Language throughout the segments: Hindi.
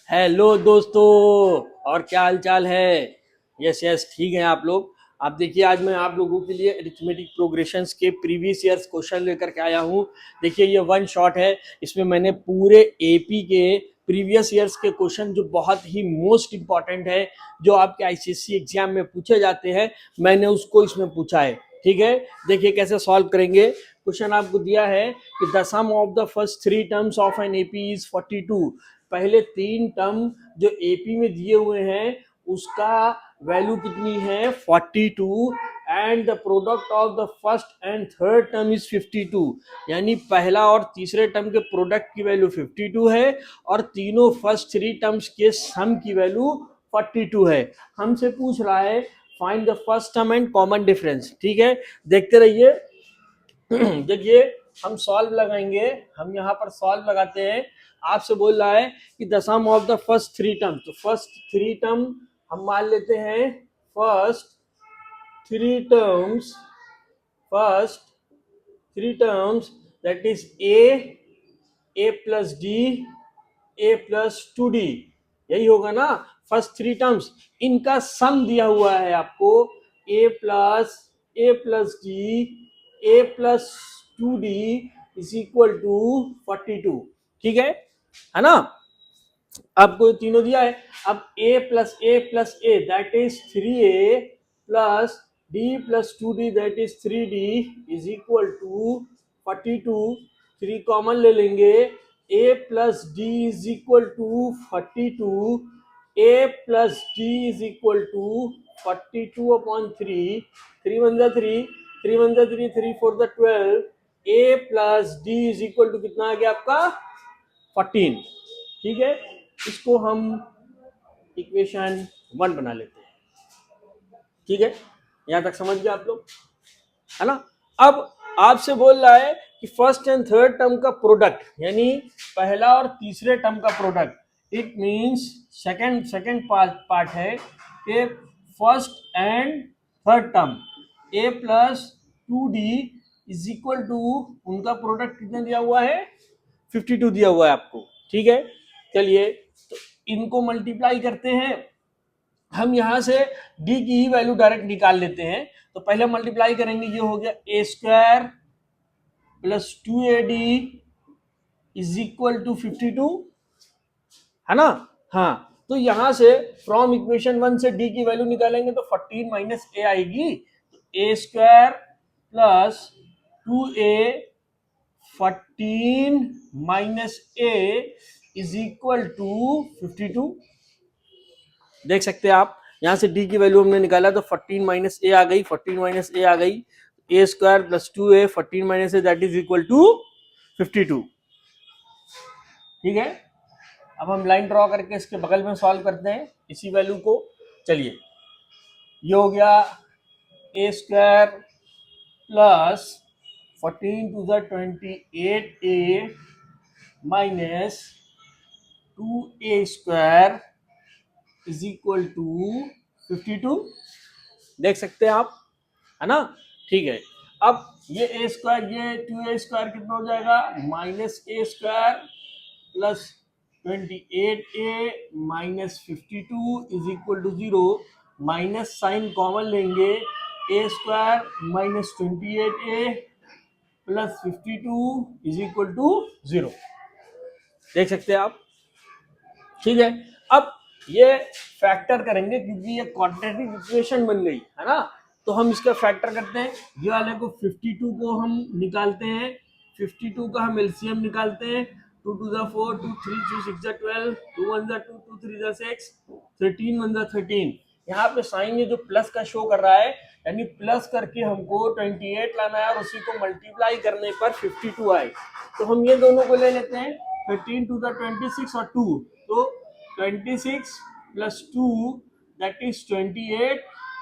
हेलो दोस्तों। और क्या हाल चाल है? यस यस, ठीक है आप लोग। आप देखिए, आज मैं आप लोगों के लिए अरिथमेटिक प्रोग्रेशंस के प्रीवियस ईयर्स क्वेश्चन लेकर के आया हूँ। देखिए, ये वन शॉट है। इसमें मैंने पूरे एपी के प्रीवियस ईयर्स के क्वेश्चन जो बहुत ही मोस्ट इंपॉर्टेंट है, जो आपके आईसीएससी एग्जाम में पूछे जाते हैं, मैंने उसको इसमें पूछा है। ठीक है, देखिए कैसे सॉल्व करेंगे। क्वेश्चन आपको दिया है कि the sum of the first three terms of an AP is 42। पहले तीन टर्म जो एपी में दिए हुए हैं उसका वैल्यू कितनी है 42, and the product of the first and third term is 52। यानी पहला और तीसरे टर्म के प्रोडक्ट की वैल्यू 52 है और तीनों फर्स्ट थ्री टर्म्स के सम की वैल्यू 42 है। हमसे पूछ रहा है find the first term and common difference. ठीक है, देखते रहिए। देखिए, हम सॉल्व लगाएंगे। हम यहाँ पर सॉल्व लगाते हैं। आपसे बोल रहा है कि the sum of the first three term, तो फर्स्ट थ्री टर्म हम मान लेते हैं। First three terms, first three terms that is a plus D, A plus 2d, यही होगा ना। फर्स्ट थ्री टर्म्स, इनका सम दिया हुआ है आपको A plus D, A plus 2d is equal to 42। ठीक है ना। आपको तीनों दिया है। अब a plus a that is 3a plus d plus 2d that is 3d is equal to 42। 3 common ले लेंगे। a plus d is equal to 42। a plus d is equal to 42 upon 3। 3 one जा 3, 3 वन जा 3, 3 4 जा 12। a plus d is equal to कितना आ गया आपका 14। ठीक है, इसको हम इक्वेशन 1 बना लेते हैं। ठीक है, यहां तक समझ गए आप लोग, है ना। अब आपसे बोल रहा है कि फर्स्ट एंड थर्ड टर्म का प्रोडक्ट, यानी पहला और तीसरे टर्म का product, it means second part है कि first and third term a plus 2d is equal to, उनका प्रोडक्ट कितना दिया हुआ है 52 दिया हुआ है आपको। ठीक है, चलिए तो इनको मल्टीप्लाई करते हैं। हम यहां से d की ही वैल्यू डायरेक्ट निकाल लेते हैं। तो पहले मल्टीप्लाई करेंगे, ये हो गया A square plus 2ad is equal to 52, है ना। हाँ, तो यहां से फ्रॉम इक्वेशन 1 से d की वैल्यू निकालेंगे तो 14 माइनस ए आएगी। तो A square plus 2a 14 minus A is equal to 52। देख सकते हैं आप, यहां से d की वैल्यू हमने निकाला तो 14 माइनस ए आ गई, 14 माइनस ए आ गई। A square plus 2a 14 minus A that is equal to 52। ठीक है, अब हम लाइन ड्रॉ करके इसके बगल में सॉल्व करते हैं इसी वैल्यू को। चलिए, ये हो गया A square plus 14 to the 28a minus 2a square is equal to 52। देख सकते हैं आप, है ना। ठीक है, अब ये ए स्क्वायर, ये 2a स्क्वायर कितना हो जाएगा minus A square plus 28a minus 52 is equal to 0। Minus sign common लेंगे, A square minus 28a plus 52 is equal to 0। देख सकते हैं आप। ठीक है, अब ये फैक्टर करेंगे क्योंकि ये क्वाड्रेटिक इक्वेशन बन गई, है ना। तो हम इसका फैक्टर करते हैं। ये वाले को 52 को हम निकालते हैं, 52 का हम एलसीएम निकालते हैं। 2 टू द 4, 2 3 2 6 जा 12, 2 1 जा 2, 2 3 जा 6, 13 1 जा 13। यहाँ पे साइन ये जो प्लस का शो कर रहा है, यानी प्लस करके हमको 28 लाना है और उसी को मल्टीप्लाई करने पर 52 आए। तो हम ये दोनों को ले लेते हैं, 13 टू द 26 और 2, तो 26 प्लस 2 दैट इज 28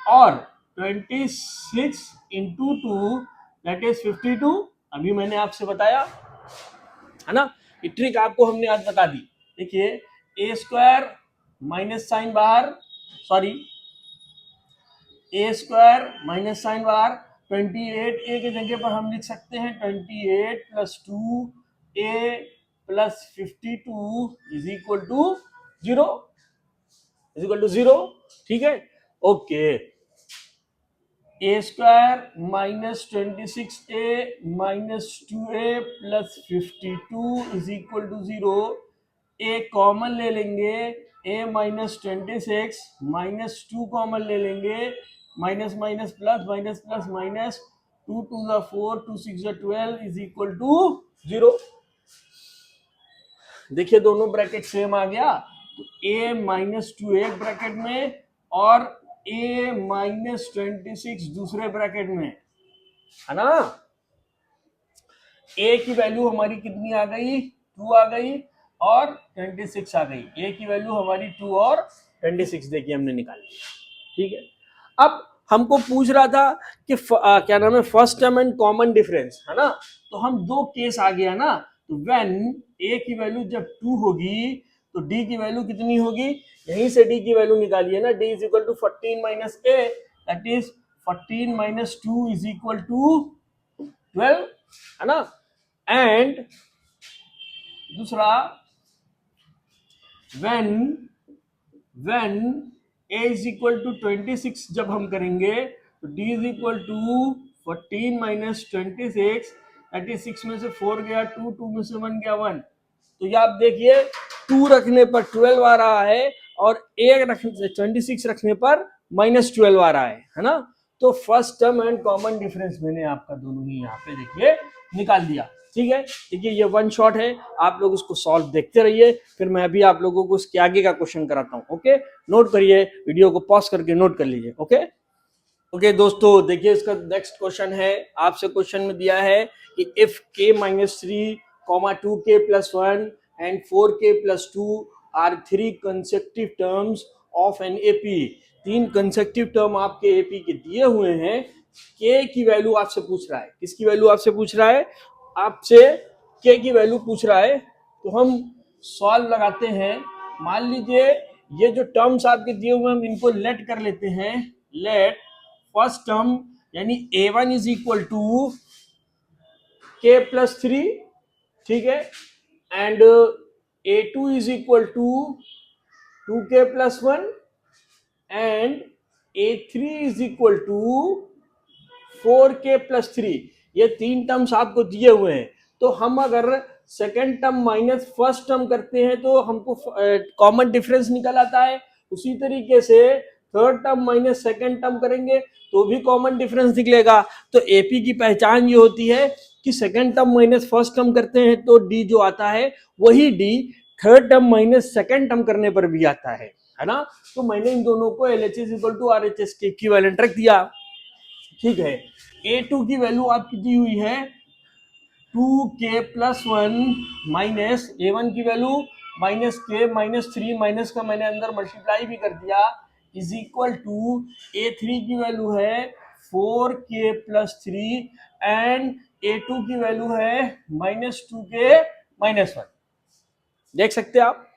और 26 इंटू 2 दैट इज 52। अभी मैंने आपसे बताया, है ना। ये ट्रिक आपको हमने आज बता दी। देखिए, ए स्क्वायर माइनस साइन बाहर, सॉरी ए स्क्वायर माइनस साइन बाहर, 28 ए की जगह पर हम लिख सकते हैं 28 plus 2 a plus 52 is equal to 0 is equal to 0, ठीक है। Okay, a square minus 26a minus 2a plus 52 is equal to 0। A common ले लेंगे, a माइनस 26 माइनस 2 कॉमन ले लेंगे, minus minus plus minus plus minus, 2 two the 4 2 6 12 is equal to 0। देखिए दोनों ब्रैकेट सेम आ गया, तो a माइनस 2 एक ब्रैकेट में और a माइनस 26 दूसरे ब्रैकेट में, है ना। a की वैल्यू हमारी कितनी आ गई, 2 आ गई और 26 आ गई। a की वैल्यू हमारी 2 और 26 देखिए हमने निकाल लिया, ठीक है। अब हमको पूछ रहा था कि क्या नाम है, first term and common difference, है ना। तो हम दो केस आ गया ना, तो व्हेन a की वैल्यू जब 2 होगी तो d की वैल्यू कितनी होगी, यहीं से d की वैल्यू निकालिए ना, d is equal to 14 minus a, that is 14 minus 2 is equal to 12, है ना। एंड दूसरा, when a is equal to 26 जब हम करेंगे तो d is equal to 14 minus 26, that is 6 में से 4 गया 2, 2 में से 1 गया 1। तो ये आप देखिए 2 रखने पर 12 आ रहा है और एक रखने 26 रखने पर माइनस 12 आ रहा है ना। तो first term and common difference मैंने आपका दोनों ही यहाँ पे देखिए निकाल दिया, ठीक है। देखिए ये वन शॉट है, आप लोग इसको सॉल्व देखते रहिए, फिर मैं भी आप लोगों को उसके आगे का क्वेश्चन कराता हूँ। ओके, नोट करिए, वीडियो को पॉज करके नोट कर लीजिए। ओके दोस्तों, देखिए इसका नेक्स्ट क्वेश्चन है, आपसे क्वेश्चन में दिया है कि if k minus 3 2k plus 1 and 4k plus 2 are 3 consecutive terms of an AP, 3 consecutive term आपके एपी के दिए हुए हैं, k की वैल्यू आपसे पूछ रहा है। किसकी वैल्यू आपसे पूछ रहा है, आपसे k की वैल्यू पूछ रहा है। तो हम सॉल्व लगाते हैं। मान लीजिए ये जो टर्म्स आपके दिए हुए हैं हम इनको लेट कर लेते हैं। लेट फर्स्ट टर्म यानी a1 is equal to k plus 3, ठीक है, and a2 is equal to 2k plus 1 and a3 is equal to 4k plus 3। ये 3 टर्म्स आपको दिए हुए हैं, तो हम अगर second term minus first term करते हैं तो हमको कॉमन डिफरेंस निकल आता है। उसी तरीके से third term minus second term करेंगे तो भी कॉमन डिफरेंस निकलेगा। तो एपी की पहचान ये होती है कि second term minus first term करते हैं तो डी जो आता है वही D third term minus second term करने पर भी आता है ना। तो मैंने इन दोनों को LHS इक्वल टू RHS के इक्विवेलेंट रख दिया, ठीक है। A2 की वैल्यू आपकी दी हुई है 2k प्लस 1 माइनस A1 की value minus k minus 3, minus का मैंने अंदर मल्टीप्लाई भी कर दिया, इज इक्वल टू A3 की वैल्यू है 4k प्लस 3 एंड A2 की वैल्यू है माइनस 2k माइनस 1। देख सकते हैं आप,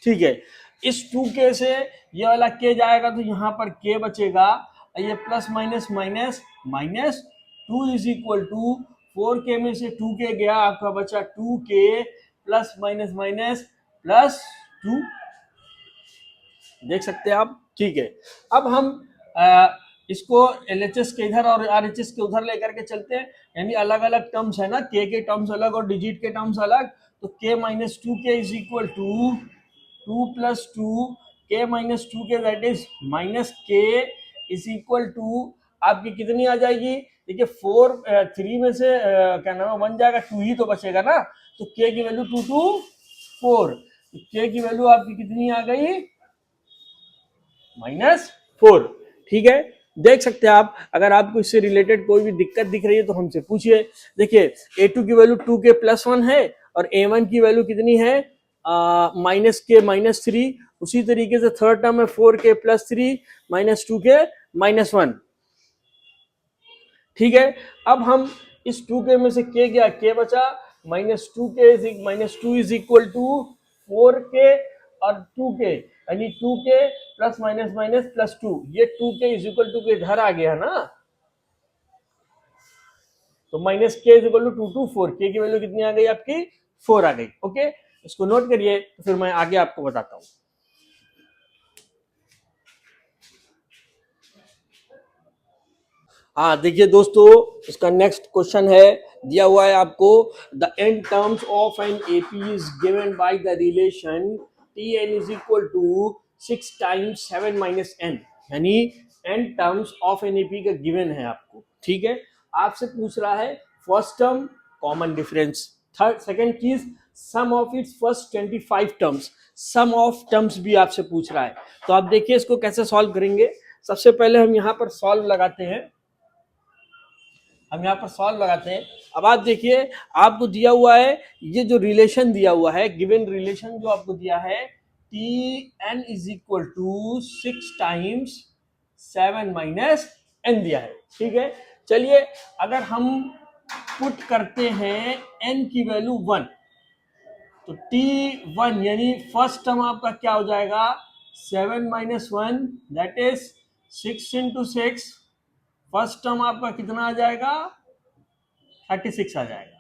ठीक है। इस 2k से ये वाला k जाएगा तो यहाँ पर k बचेगा, ये plus minus minus minus 2 is equal to 4k में से 2k गया, आपका बचा 2k plus minus minus plus 2। देख सकते हैं आप, ठीक है। अब हम इसको LHS के इधर और RHS के उधर लेकर के चलते हैं, यानी अलग अलग टर्म्स है ना, k के टर्म्स अलग और डिजिट के टर्म्स अलग। तो k minus 2k is equal to 2 plus 2 k minus 2k that is minus k is equal to आपकी कितनी आ जाएगी। देखिए 3 में से क्या नाम है 1 जाएगा, 2 ही तो बचेगा ना। तो k की वैल्यू 2 to 4, k की वैल्यू आपकी कितनी आ गई -4, ठीक है। देख सकते हैं आप, अगर आपको इससे रिलेटेड कोई भी दिक्कत दिख रही है तो हमसे पूछिए। देखिए A2 की वैल्यू 2k प्लस 1 है और A1 की वैल्यू कितनी है माइनस के माइनस 3। उसी तरीके से थर्ड टर्म है 4k plus 3 minus 2k minus 1, ठीक है। अब हम इस 2k में से k गया, k बचा minus 2k minus 2 is equal to 4k और 2k यानी 2k plus minus minus plus 2, ये 2k इज इक्वल टू के इधर आ गया ना, तो minus k is equal to 2 to 4, k की वैल्यू कितनी आ गई आपकी 4 आ गई। ओके, इसको नोट करिए तो फिर मैं आगे आपको बताता हूँ। हाँ देखिए दोस्तों, इसका नेक्स्ट क्वेश्चन है, दिया हुआ है आपको, the N terms of an AP is given by the relation T N is equal to 6 times 7 minus N, यानी N terms of an AP का गिवन है आपको, ठीक है। आपसे पूछ रहा है first term common difference, third second चीज sum of its first 25 terms, sum of terms भी आपसे पूछ रहा है। तो आप देखिए इसको कैसे सॉल्व करेंगे। सबसे पहले हम यहाँ पर सॉल्व लगाते हैं, हम यहाँ पर सॉल्व लगाते हैं। अब आप देखिए, आपको दिया हुआ है ये जो रिलेशन दिया हुआ है, गिवन रिलेशन जो आपको दिया है, T N is equal to 6 times 7 minus n दिया है, ठीक है। चलिए अगर हम पुट करते हैं एन की वैल्यू 1, तो T1 यानी फर्स्ट टर्म आपका क्या हो जाएगा, 7 minus 1 that is 6 into 6, first term आपका कितना आ जाएगा, 36 आ जाएगा।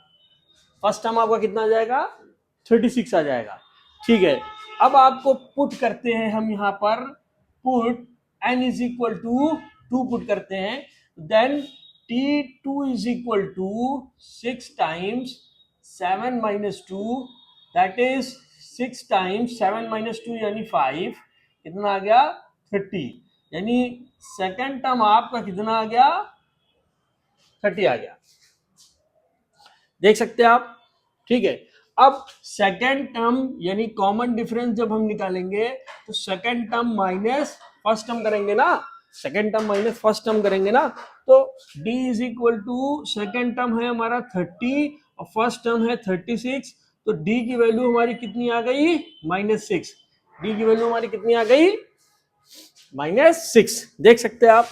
फर्स्ट टर्म आपका कितना आ जाएगा, 36 आ जाएगा, ठीक है। अब आपको पुट करते हैं हम यहाँ पर, put n is equal to 2 put करते हैं, then T2 is equal to 6 times 7 minus 2 that is 6 times 7 minus 2 यानी 5, कितना आ गया 30, यानी सेकेंड टर्म आपका कितना आ गया 30 आ गया, देख सकते हैं आप, ठीक है। अब सेकेंड टर्म यानी कॉमन डिफरेंस जब हम निकालेंगे तो second term minus first term करेंगे ना, second term minus first term करेंगे ना, तो d is equal to second term है हमारा 30 और फर्स्ट टर्म है 36, तो d की वैल्यू हमारी कितनी आ गई, -6, d की वैल्यू हमारी कितनी आ गई, -6, देख सकते हैं आप।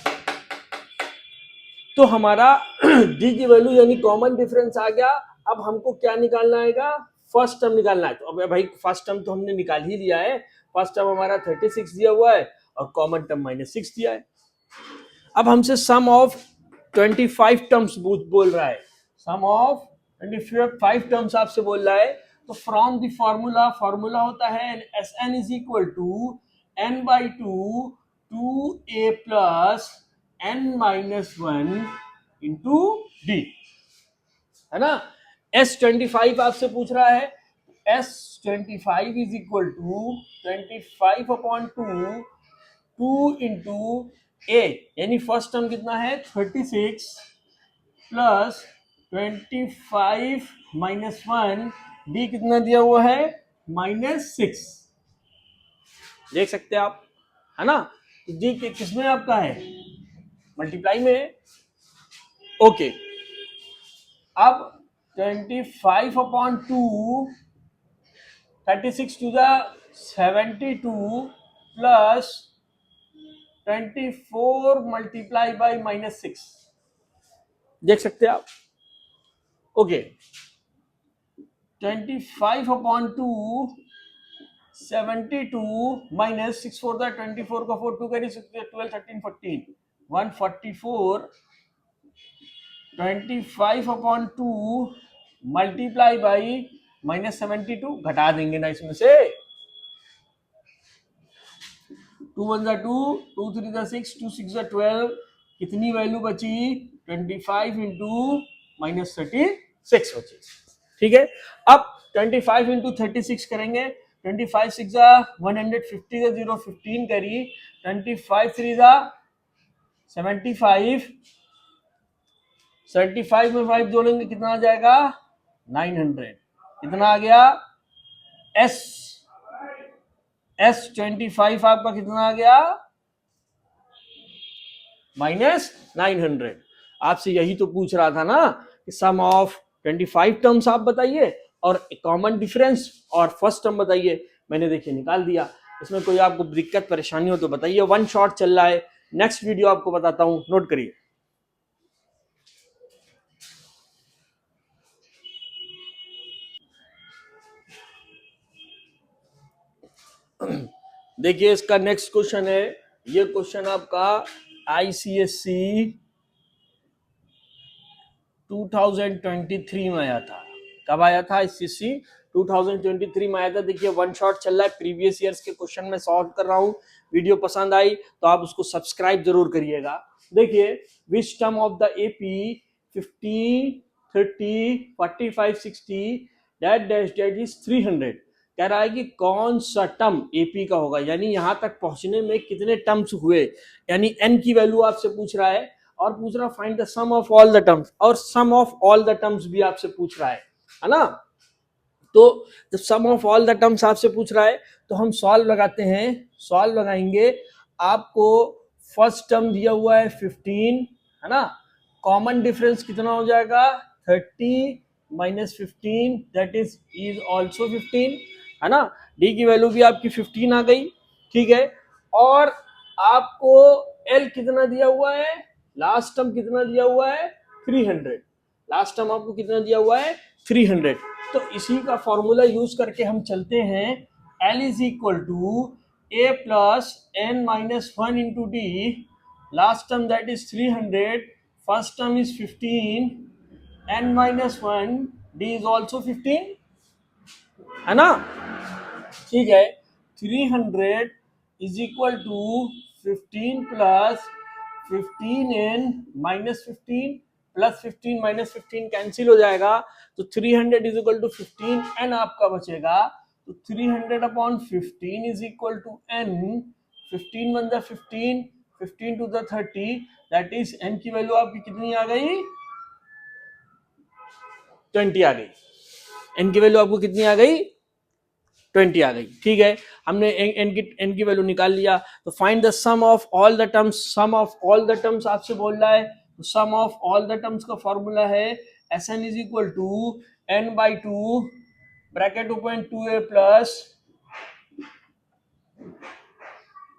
तो हमारा d की वैल्यू यानी कॉमन डिफरेंस आ गया। अब हमको क्या निकालना आएगा, फर्स्ट टर्म निकालना है। तो अब भाई फर्स्ट टर्म तो हमने निकाल ही लिया है, फर्स्ट टर्म हमारा 36 दिया हुआ है और कॉमन टर्म -6 दिया है। अब हमसे सम ऑफ 25 टर्म्स बोल रहा है, सम ऑफ 25 टर्म्स आपसे बोल रहा है। तो फ्रॉम द फॉर्मूला, फॉर्मूला होता है S N is equal to n by 2 a plus n-1 into D, है ना। S25 आपसे पूछ रहा है, S25 is equal to 25 upon 2 into A, यानी फर्स्ट टर्म कितना है 36 प्लस 25 माइनस 1, डी कितना दिया हुआ है -6, देख सकते हैं आप, है ना। तो डी किसमें आपका है, मल्टीप्लाई में है, ओके। अब 25 upon 2, 36 two the 72 plus 24 multiply by -6, देख सकते हैं आप, ओके। 25 अपॉन 2 72 माइनस 6 4 24 का 4 2 कर सकते हैं, 12 13 14 144, 25 अपॉन 2 मल्टीप्लाई बाई -72, घटा देंगे ना इसमें से, 2 1 2, 2 3 6, 2 6 12, कितनी वैल्यू बची 25 इंटू -36 बची, ठीक है। अब 25 इंटू 36 करेंगे, 25 6 150 का 0 15 करी, 25 3 75, 75 में 5 जोड़ेंगे कितना आ जाएगा 900, कितना आ गया S25 आपका कितना आ गया -900। आपसे यही तो पूछ रहा था ना कि सम ऑफ 25 टर्म्स आप बताइए और कॉमन डिफरेंस और फर्स्ट टर्म बताइए, मैंने देखिए निकाल दिया। इसमें कोई आपको दिक्कत परेशानी हो तो बताइए, वन शॉट चल रहा है, नेक्स्ट वीडियो आपको बताता हूं, नोट करिए। देखिए इसका नेक्स्ट क्वेश्चन है, ये क्वेश्चन आपका आईसीएससी 2023 में आया था। कब आया था, आईसीएससी 2023 में आया था। देखिए वन शॉट चल रहा है, प्रीवियस ईयर्स के क्वेश्चन में सॉल्व कर रहा हूं। वीडियो पसंद आई तो आप उसको सब्सक्राइब जरूर करिएगा, देखिए which term of the AP 15 30 45 60 that dash that is 300 कह रहा है कि कौन सा टर्म एपी का होगा, यानी यहां तक पहुंचने में कितने टर्म्स हुए, यानी एन की वैल्यू आपसे पूछ रहा है और पूछ रहा find the sum of all the terms, और sum of all the terms भी आपसे पूछ रहा है ना। तो जब sum of all the terms आपसे पूछ रहा है तो हम सॉल्व लगाते हैं, सॉल्व लगाएंगे। आपको फर्स्ट टर्म दिया हुआ है 15 है ना, कॉमन डिफरेंस कितना हो जाएगा 30 माइनस 15 दैट इज ऑल्सो 15 है ना। डी की वैल्यू भी आपकी 15 आ गई, ठीक है। और आपको एल कितना दिया हुआ है, लास्ट टर्म कितना दिया हुआ है 300, लास्ट टर्म आपको कितना दिया हुआ है 300। तो इसी का फॉर्मूला यूज करके हम चलते हैं, L is equal to a plus n minus one into d, last term that is 300, first term is 15, n minus one, d is also 15 है ना, ठीक है। 300 is equal to 15 plus 15n minus 15 plus 15 minus 15 cancel हो जाएगा, तो 300 इज इक्वल टू 15n आपका बचेगा। तो 300 upon 15 is equal to n, 15 one 15, 15 two the 30, that is n की वैल्यू आपकी कितनी आ गई 20 आ गई, n की वैल्यू आपको कितनी आ गई 20 आ गई, ठीक है। हमने n की वैल्यू निकाल लिया। तो find the sum of all the terms, sum of all the terms आपसे बोल रहा है, तो sum of all the terms का फॉर्मूला है Sn is equal to n by two bracket open 2a plus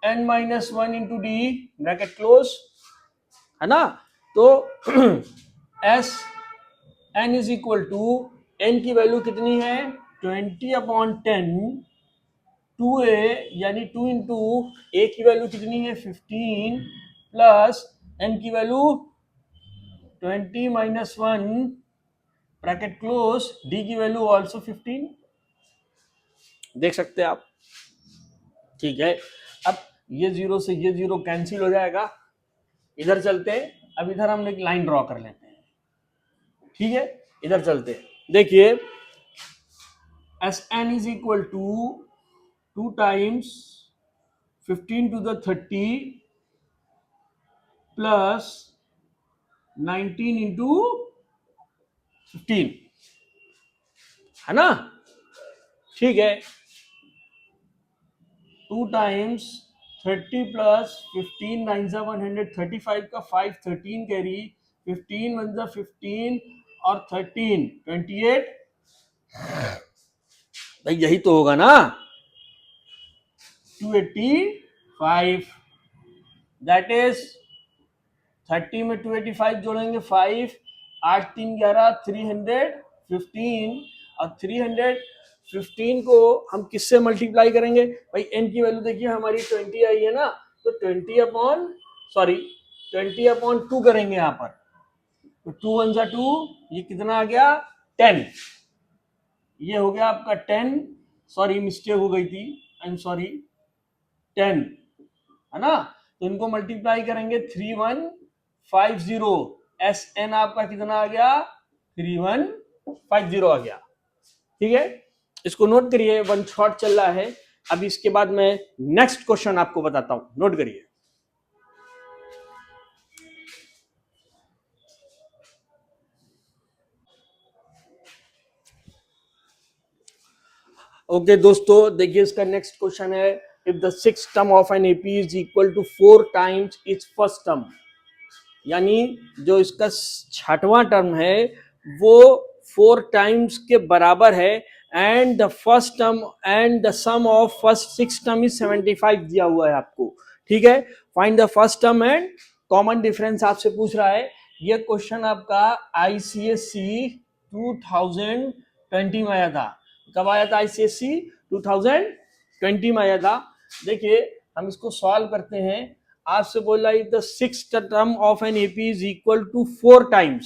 n minus one into d bracket close है ना। तो S n is equal to n की वैल्यू कितनी है 20 अपॉन 10, 2a यानी 2 इंटू ए की वैल्यू कितनी है 15 प्लस n की value 20 minus one bracket close, D की वैल्यू ऑल्सो 15, देख सकते हैं आप, ठीक है। अब ये जीरो से ये जीरो कैंसिल हो जाएगा, इधर चलते हैं। अब इधर हम एक लाइन ड्रॉ कर लेते हैं, ठीक है, इधर चलते हैं। देखिए S N is equal to 2 times 15 two the 30 plus 19 into 15 है ना, ठीक है। 2 टाइम्स 30 प्लस 15 9 जा 135 का 5 13 कैरी 15 1 जा 15 और 13 28, भाई यही तो होगा ना 285, दैट इज 30 में 285 जोड़ेंगे 5, 8 3 11 315, और 315 को हम किससे मल्टीप्लाई करेंगे भाई, n की वैल्यू देखिए हमारी 20 आई है ना, तो 20 अपॉन 2 करेंगे यहाँ पर, तो 2 1 जा 2, ये कितना आ गया 10, ये हो गया आपका 10, सॉरी मिस्टेक हो गई थी, आई एम सॉरी 10 है ना। तो इनको मल्टीप्लाई करेंगे 3150, एस एन आपका कितना आ गया 3150 आ गया, ठीक है। इसको नोट करिए, वन शॉट चल रहा है। अब इसके बाद मैं नेक्स्ट क्वेश्चन आपको बताता हूं, नोट करिए। ओके दोस्तों, देखिए इसका नेक्स्ट क्वेश्चन है, if the six term of an AP is equal to 4 times its first term, यानी जो इसका छठवां टर्म है वो 4 टाइम्स के बराबर है, and the first term and the sum of first 6 term is 75 दिया हुआ है आपको, ठीक है। Find the first term and common difference आपसे पूछ रहा है। ये क्वेश्चन आपका आईसीएससी 2020 में आया था। कब आया था आईसीएससी 2020 में आया था। देखिए हम इसको सॉल्व करते हैं। आपसे बोल रहा है the six term of an AP is equal to 4 times,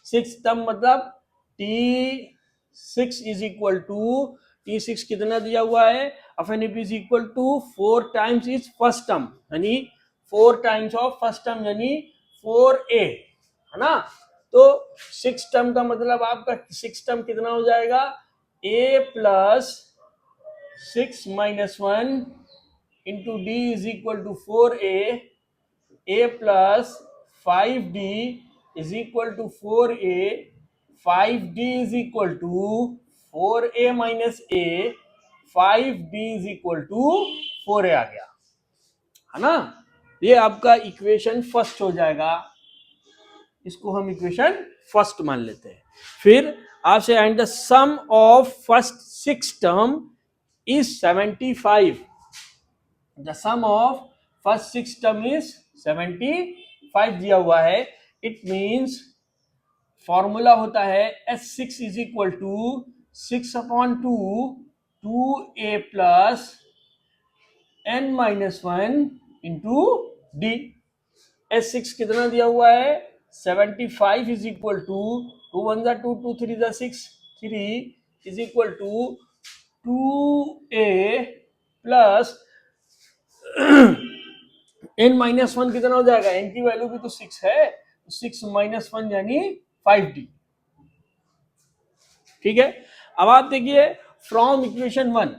six term मतलब T6 is equal to T6 कितना दिया हुआ है of an AP is equal to 4 times is first term, यानी 4 टाइम्स ऑफ फर्स्ट टर्म यानी 4a, है ना। तो 6 टर्म का मतलब आपका 6 टर्म कितना हो जाएगा, a plus 6 minus 1 into d is equal to 4a, a plus 5d is equal to 4a, 5d is equal to 4a minus a, 5d is equal to 4a आ गया, है ना। ये आपका इक्वेशन फर्स्ट हो जाएगा, इसको हम इक्वेशन फर्स्ट मान लेते हैं। फिर आपसे and the sum of first 6 term is 75, the sum of first 6 term is 75 दिया हुआ है। इट मींस फॉर्मूला होता है S6 is equal to 6/2 2a plus n minus 1 into d. S6 कितना दिया हुआ है, 75 इज इक्वल टू 2 1 जा 2 2 3 जा 6 3 is equal to 2a plus n minus 1 कितना हो जाएगा, n की वैल्यू भी तो 6 है, तो 6 माइनस 1 यानी 5d। ठीक है, अब आप देखिए फ्रॉम इक्वेशन 1